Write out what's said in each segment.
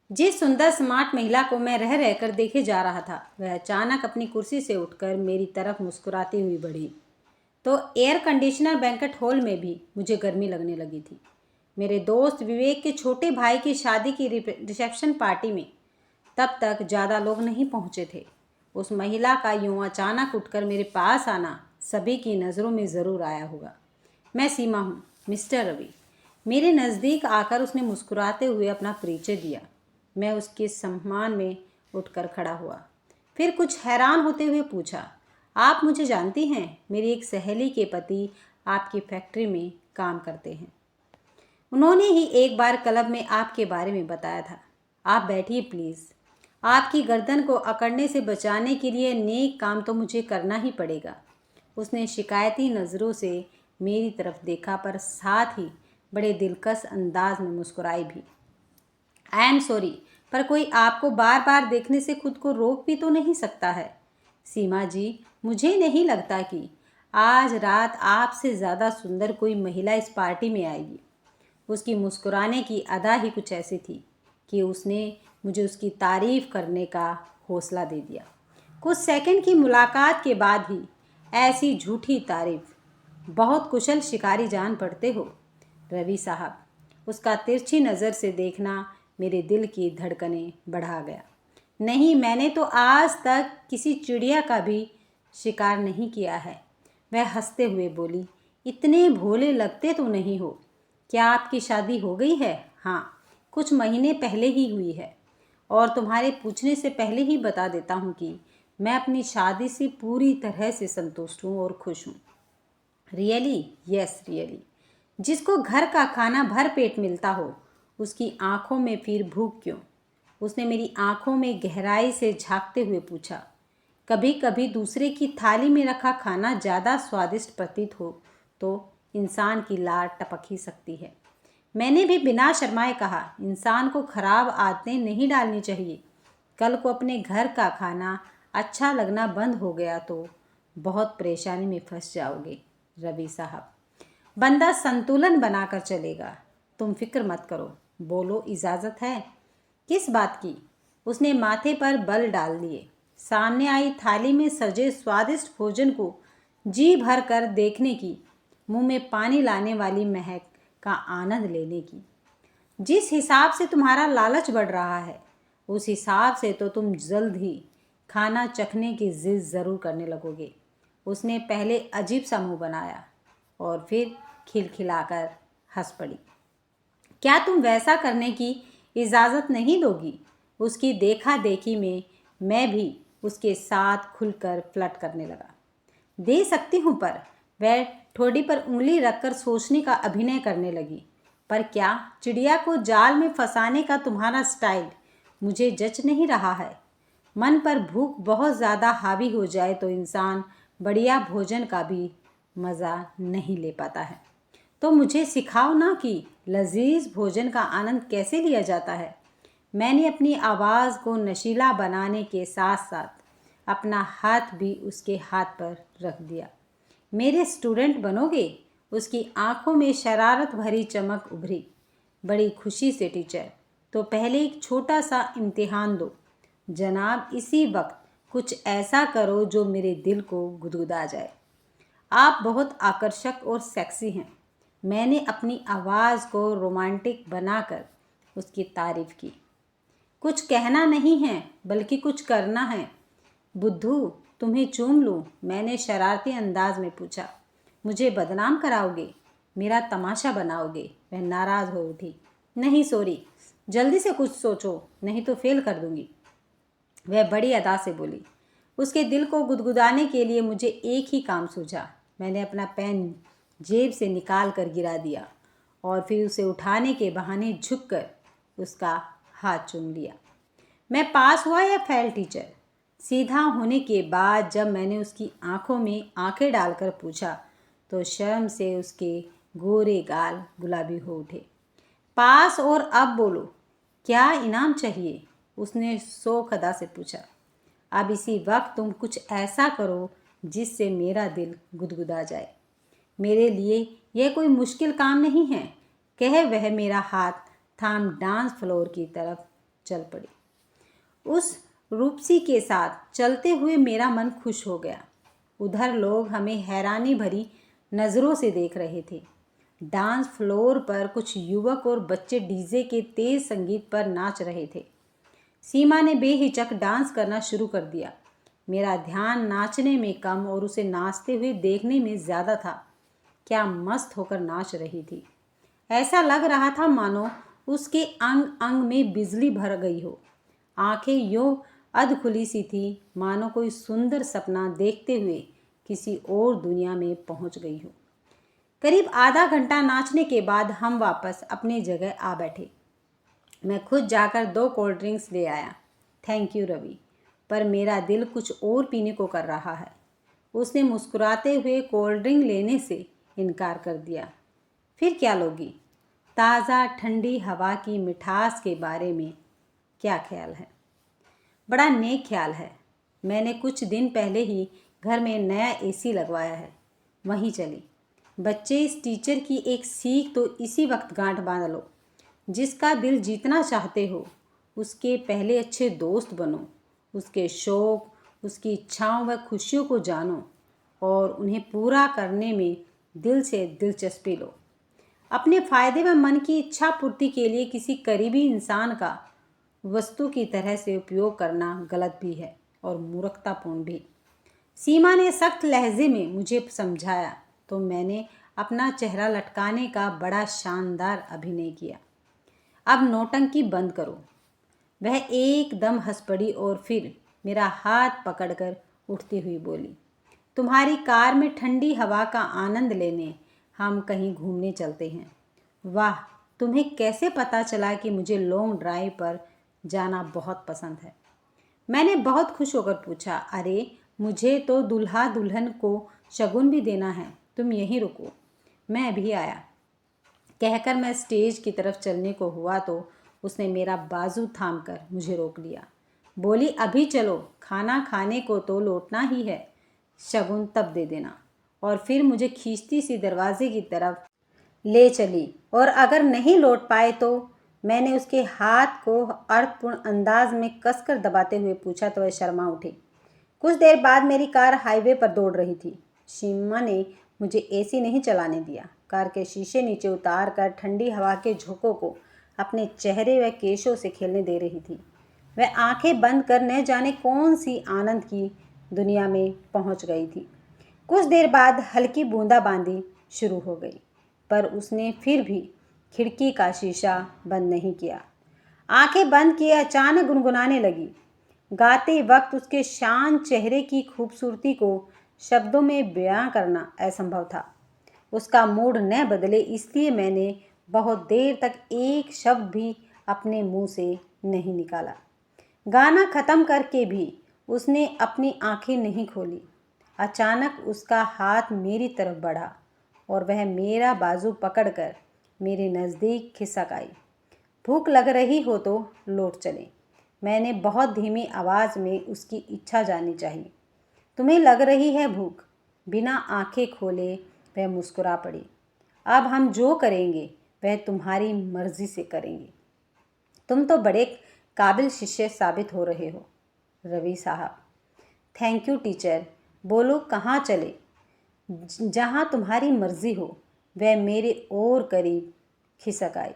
जिस सुंदर स्मार्ट महिला को मैं रह रहकर देखे जा रहा था, वह अचानक अपनी कुर्सी से उठकर मेरी तरफ मुस्कुराती हुई बढ़ी। तो एयर कंडीशनर बैंक्वेट हॉल में भी मुझे गर्मी लगने लगी थी। मेरे दोस्त विवेक के छोटे भाई की शादी की रिसेप्शन पार्टी में तब तक ज़्यादा लोग नहीं पहुँचे थे। उस महिला का यूँ अचानक उठकर मेरे पास आना सभी की नज़रों में ज़रूर आया होगा। मैं सीमा हूँ, मिस्टर रवि। मेरे नज़दीक आकर उसने मुस्कुराते हुए अपना परिचय दिया। मैं उसके सम्मान में उठकर खड़ा हुआ। फिर कुछ हैरान होते हुए पूछा, आप मुझे जानती हैं? मेरी एक सहेली के पति आपकी फैक्ट्री में काम करते हैं। उन्होंने ही एक बार क्लब में आपके बारे में बताया था। आप बैठिए प्लीज़। आपकी गर्दन को अकड़ने से बचाने के लिए नेक काम तो मुझे करना ही पड़ेगा। उसने शिकायती नज़रों से मेरी तरफ देखा, पर साथ ही बड़े दिलकश अंदाज में मुस्कुराई भी। आई एम सॉरी, पर कोई आपको बार बार देखने से खुद को रोक भी तो नहीं सकता है। सीमा जी, मुझे नहीं लगता कि आज रात आपसे ज़्यादा सुंदर कोई महिला इस पार्टी में आएगी। उसकी मुस्कुराने की अदा ही कुछ ऐसी थी कि उसने मुझे उसकी तारीफ़ करने का हौसला दे दिया। कुछ सेकंड की मुलाकात के बाद ही ऐसी झूठी तारीफ़। बहुत कुशल शिकारी जान पड़ते हो रवि साहब। उसका तिरछी नज़र से देखना मेरे दिल की धड़कनें बढ़ा गया। नहीं, मैंने तो आज तक किसी चिड़िया का भी शिकार नहीं किया है। वह हंसते हुए बोली, इतने भोले लगते तो नहीं हो। क्या आपकी शादी हो गई है? हाँ, कुछ महीने पहले ही हुई है। और तुम्हारे पूछने से पहले ही बता देता हूँ कि मैं अपनी शादी से पूरी तरह से संतुष्ट हूँ और खुश हूँ। रियली? Yes really. जिसको घर का खाना भर पेट मिलता हो, उसकी आंखों में फिर भूख क्यों? उसने मेरी आंखों में गहराई से झांकते हुए पूछा। कभी कभी दूसरे की थाली में रखा खाना ज़्यादा स्वादिष्ट प्रतीत हो तो इंसान की लार टपक ही सकती है। मैंने भी बिना शर्माए कहा, इंसान को खराब आदतें नहीं डालनी चाहिए। कल को अपने घर का खाना अच्छा लगना बंद हो गया तो बहुत परेशानी में फंस जाओगे रवि साहब। बंदा संतुलन बनाकर चलेगा। तुम फिक्र मत करो। बोलो, इजाज़त है? किस बात की? उसने माथे पर बल डाल दिए। सामने आई थाली में सजे स्वादिष्ट भोजन को जी भर कर देखने की, मुंह में पानी लाने वाली महक का आनंद लेने की। जिस हिसाब से तुम्हारा लालच बढ़ रहा है, उस हिसाब से तो तुम जल्द ही खाना चखने की जिद ज़रूर करने लगोगे। उसने पहले अजीब सा मुंह बनाया और फिर खिलखिलाकर हंस पड़ी। क्या तुम वैसा करने की इजाज़त नहीं दोगी? उसकी देखा देखी में मैं भी उसके साथ खुलकर फ्लर्ट करने लगा। दे सकती हूँ, पर वह ठोड़ी पर उंगली रखकर सोचने का अभिनय करने लगी। पर क्या चिड़िया को जाल में फंसाने का तुम्हारा स्टाइल मुझे जच नहीं रहा है। मन पर भूख बहुत ज़्यादा हावी हो जाए तो इंसान बढ़िया भोजन का भी मज़ा नहीं ले पाता है। तो मुझे सिखाओ ना कि लजीज भोजन का आनंद कैसे लिया जाता है। मैंने अपनी आवाज़ को नशीला बनाने के साथ साथ अपना हाथ भी उसके हाथ पर रख दिया। मेरे स्टूडेंट बनोगे? उसकी आंखों में शरारत भरी चमक उभरी। बड़ी खुशी से टीचर। तो पहले एक छोटा सा इम्तिहान दो जनाब। इसी वक्त कुछ ऐसा करो जो मेरे दिल को गुदगुदा जाए। आप बहुत आकर्षक और सेक्सी हैं। मैंने अपनी आवाज़ को रोमांटिक बनाकर उसकी तारीफ़ की। कुछ कहना नहीं है, बल्कि कुछ करना है। बुद्धू, तुम्हें चूम लूँ? मैंने शरारती अंदाज में पूछा। मुझे बदनाम कराओगे? मेरा तमाशा बनाओगे? वह नाराज़ हो उठी। नहीं सॉरी, जल्दी से कुछ सोचो, नहीं तो फेल कर दूंगी। वह बड़ी अदा से बोली। उसके दिल को गुदगुदाने के लिए मुझे एक ही काम सूझा। मैंने अपना पेन जेब से निकाल कर गिरा दिया और फिर उसे उठाने के बहाने झुककर उसका हाथ चूम लिया। मैं पास हुआ या फेल टीचर? सीधा होने के बाद जब मैंने उसकी आंखों में आंखें डालकर पूछा तो शर्म से उसके गोरे गाल गुलाबी हो उठे। पास। और अब बोलो, क्या इनाम चाहिए? उसने शौक अदा से पूछा। अब इसी वक्त तुम कुछ ऐसा करो जिससे मेरा दिल गुदगुदा जाए। मेरे लिए यह कोई मुश्किल काम नहीं है, कह वह मेरा हाथ थाम डांस फ्लोर की तरफ चल पड़ी। उस रूपसी के साथ चलते हुए मेरा मन खुश हो गया। उधर लोग हमें हैरानी भरी नज़रों से देख रहे थे। डांस फ्लोर पर कुछ युवक और बच्चे डीजे के तेज संगीत पर नाच रहे थे। सीमा ने बेहिचक डांस करना शुरू कर दिया। मेरा ध्यान नाचने में कम और उसे नाचते हुए देखने में ज़्यादा था। क्या मस्त होकर नाच रही थी। ऐसा लग रहा था मानो उसके अंग अंग में बिजली भर गई हो। आंखें यूं अधखुली सी थी मानो कोई सुंदर सपना देखते हुए किसी और दुनिया में पहुंच गई हो। करीब आधा घंटा नाचने के बाद हम वापस अपनी जगह आ बैठे। मैं खुद जाकर 2 कोल्ड ड्रिंक्स ले आया। थैंक यू रवि, पर मेरा दिल कुछ और पीने को कर रहा है। उसने मुस्कुराते हुए कोल्ड ड्रिंक लेने से इनकार कर दिया। फिर क्या लोगी? ताज़ा ठंडी हवा की मिठास के बारे में क्या ख्याल है? बड़ा नेक ख्याल है। मैंने कुछ दिन पहले ही घर में नया एसी लगवाया है। वहीं चली। बच्चे, इस टीचर की एक सीख तो इसी वक्त गांठ बांध लो। जिसका दिल जीतना चाहते हो उसके पहले अच्छे दोस्त बनो। उसके शौक़, उसकी इच्छाओं व खुशियों को जानो और उन्हें पूरा करने में दिल से दिलचस्पी लो। अपने फ़ायदे व मन की इच्छा पूर्ति के लिए किसी करीबी इंसान का वस्तु की तरह से उपयोग करना गलत भी है और मूर्खतापूर्ण भी। सीमा ने सख्त लहजे में मुझे समझाया तो मैंने अपना चेहरा लटकाने का बड़ा शानदार अभिनय किया। अब नौटंकी बंद करो। वह एकदम हंस पड़ी और फिर मेरा हाथ पकड़कर उठती हुई बोली, तुम्हारी कार में ठंडी हवा का आनंद लेने हम कहीं घूमने चलते हैं। वाह, तुम्हें कैसे पता चला कि मुझे लॉन्ग ड्राइव पर जाना बहुत पसंद है? मैंने बहुत खुश होकर पूछा। अरे, मुझे तो दूल्हा दुल्हन को शगुन भी देना है। तुम यहीं रुको, मैं अभी आया। कहकर मैं स्टेज की तरफ चलने को हुआ तो उसने मेरा बाजू थामकर मुझे रोक लिया। बोली, अभी चलो, खाना खाने को तो लौटना ही है, शगुन तब दे देना। और फिर मुझे खींचती सी दरवाजे की तरफ ले चली और अगर नहीं लौट पाए तो? मैंने उसके हाथ को अर्थपूर्ण अंदाज में कसकर दबाते हुए पूछा तो वह शर्मा उठी। कुछ देर बाद मेरी कार हाईवे पर दौड़ रही थी। सीमा ने मुझे एसी नहीं चलाने दिया। कार के शीशे नीचे उतार कर ठंडी हवा के झोंकों को अपने चेहरे व केशों से खेलने दे रही थी। वह आंखें बंद कर न जाने कौन सी आनंद की दुनिया में पहुंच गई थी। कुछ देर बाद हल्की बूंदाबांदी शुरू हो गई, पर उसने फिर भी खिड़की का शीशा बंद नहीं किया। आंखें बंद किए अचानक गुनगुनाने लगी। गाते वक्त उसके शांत चेहरे की खूबसूरती को शब्दों में बयां करना असंभव था। उसका मूड न बदले इसलिए मैंने बहुत देर तक एक शब्द भी अपने मुंह से नहीं निकाला। गाना ख़त्म करके भी उसने अपनी आंखें नहीं खोली। अचानक उसका हाथ मेरी तरफ बढ़ा और वह मेरा बाजू पकड़कर मेरे नज़दीक खिसक आई। भूख लग रही हो तो लौट चले। मैंने बहुत धीमी आवाज़ में उसकी इच्छा जानी चाहिए। तुम्हें लग रही है भूख? बिना आंखें खोले वह मुस्कुरा पड़ी। अब हम जो करेंगे वह तुम्हारी मर्जी से करेंगे। तुम तो बड़े काबिल शिष्य साबित हो रहे हो रवि साहब। Thank you teacher. बोलो कहाँ चले? जहाँ तुम्हारी मर्जी हो। वह मेरे और करीब खिसक आई।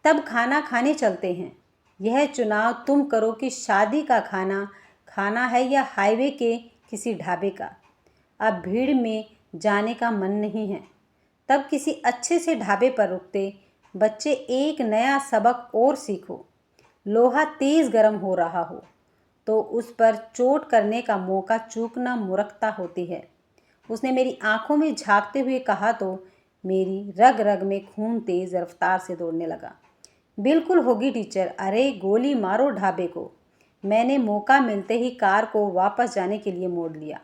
तब खाना खाने चलते हैं। यह चुनाव तुम करो कि शादी का खाना खाना है या हाईवे के किसी ढाबे का। अब भीड़ में जाने का मन नहीं है। तब किसी अच्छे से ढाबे पर रुकते। बच्चे, एक नया सबक और सीखो। लोहा तेज़ गर्म हो रहा हो तो उस पर चोट करने का मौका चूकना मूर्खता होती है। उसने मेरी आंखों में झांकते हुए कहा तो मेरी रग रग में खून तेज़ रफ्तार से दौड़ने लगा। बिल्कुल होगी टीचर। अरे गोली मारो ढाबे को। मैंने मौका मिलते ही कार को वापस जाने के लिए मोड़ लिया।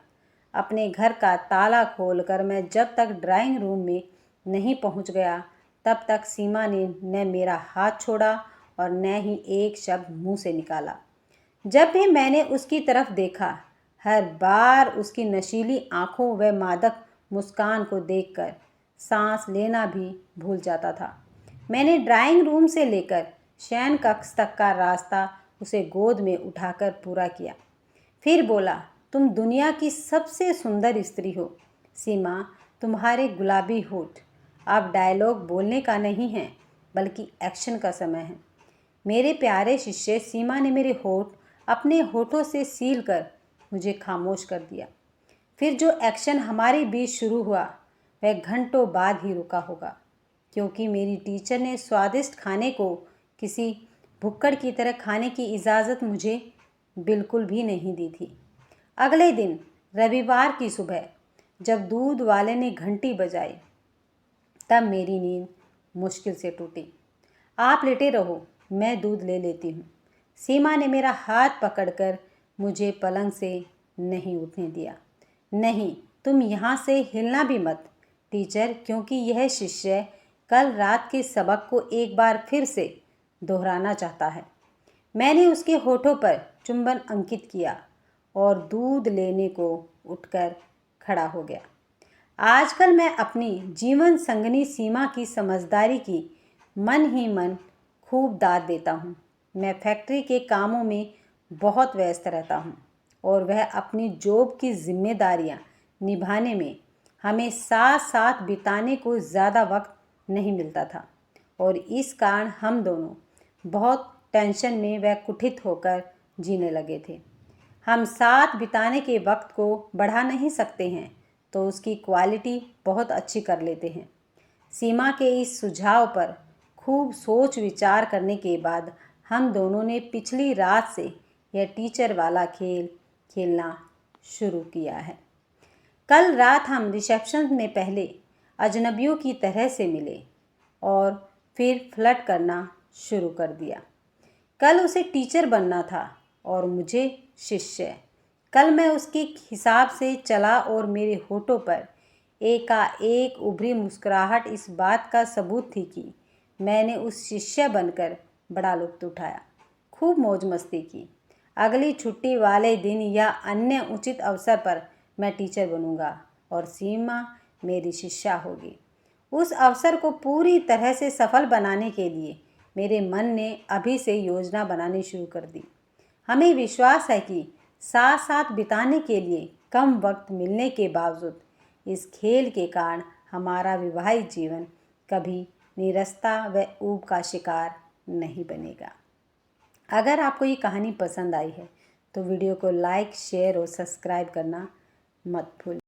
अपने घर का ताला खोलकर मैं जब तक ड्राइंग रूम में नहीं पहुंच गया तब तक सीमा ने न मेरा हाथ छोड़ा और न ही एक शब्द मुंह से निकाला। जब भी मैंने उसकी तरफ देखा हर बार उसकी नशीली आंखों व मादक मुस्कान को देखकर सांस लेना भी भूल जाता था। मैंने ड्राइंग रूम से लेकर शयन कक्ष तक का रास्ता उसे गोद में उठाकर पूरा किया। फिर बोला, तुम दुनिया की सबसे सुंदर स्त्री हो सीमा, तुम्हारे गुलाबी होठ। अब डायलॉग बोलने का नहीं है बल्कि एक्शन का समय है। मेरे प्यारे शिष्य, सीमा ने मेरे होठ अपने होठों से सील कर मुझे खामोश कर दिया। फिर जो एक्शन हमारे बीच शुरू हुआ वह घंटों बाद ही रुका होगा, क्योंकि मेरी टीचर ने स्वादिष्ट खाने को किसी भुक्कड़ की तरह खाने की इजाज़त मुझे बिल्कुल भी नहीं दी थी। अगले दिन रविवार की सुबह जब दूध वाले ने घंटी बजाई तब मेरी नींद मुश्किल से टूटी। आप लेटे रहो, मैं दूध ले लेती हूँ। सीमा ने मेरा हाथ पकड़कर मुझे पलंग से नहीं उठने दिया। नहीं, तुम यहाँ से हिलना भी मत टीचर, क्योंकि यह शिष्य कल रात के सबक को एक बार फिर से दोहराना चाहता है। मैंने उसके होठों पर चुंबन अंकित किया और दूध लेने को उठकर खड़ा हो गया। आजकल मैं अपनी जीवन संगनी सीमा की समझदारी की मन ही मन खूब दाद देता हूँ। मैं फैक्ट्री के कामों में बहुत व्यस्त रहता हूँ और वह अपनी जॉब की जिम्मेदारियाँ निभाने में हमें साथ साथ बिताने को ज़्यादा वक्त नहीं मिलता था और इस कारण हम दोनों बहुत टेंशन में व कुटित होकर जीने लगे थे। हम साथ बिताने के वक्त को बढ़ा नहीं सकते हैं तो उसकी क्वालिटी बहुत अच्छी कर लेते हैं। सीमा के इस सुझाव पर खूब सोच विचार करने के बाद हम दोनों ने पिछली रात से यह टीचर वाला खेल खेलना शुरू किया है। कल रात हम रिसेप्शन में पहले अजनबियों की तरह से मिले और फिर फ्लर्ट करना शुरू कर दिया। कल उसे टीचर बनना था और मुझे शिष्य। कल मैं उसके हिसाब से चला और मेरे होठों पर एकाएक उभरी मुस्कुराहट इस बात का सबूत थी कि मैंने उस शिष्य बनकर बड़ा लुत्फ़ उठाया, खूब मौज मस्ती की। अगली छुट्टी वाले दिन या अन्य उचित अवसर पर मैं टीचर बनूंगा और सीमा मेरी शिष्या होगी। उस अवसर को पूरी तरह से सफल बनाने के लिए मेरे मन ने अभी से योजना बनानी शुरू कर दी। हमें विश्वास है कि साथ साथ बिताने के लिए कम वक्त मिलने के बावजूद इस खेल के कारण हमारा वैवाहिक जीवन कभी निरस्ता व ऊब का शिकार नहीं बनेगा। अगर आपको ये कहानी पसंद आई है तो वीडियो को लाइक, शेयर और सब्सक्राइब करना मत भूलिए।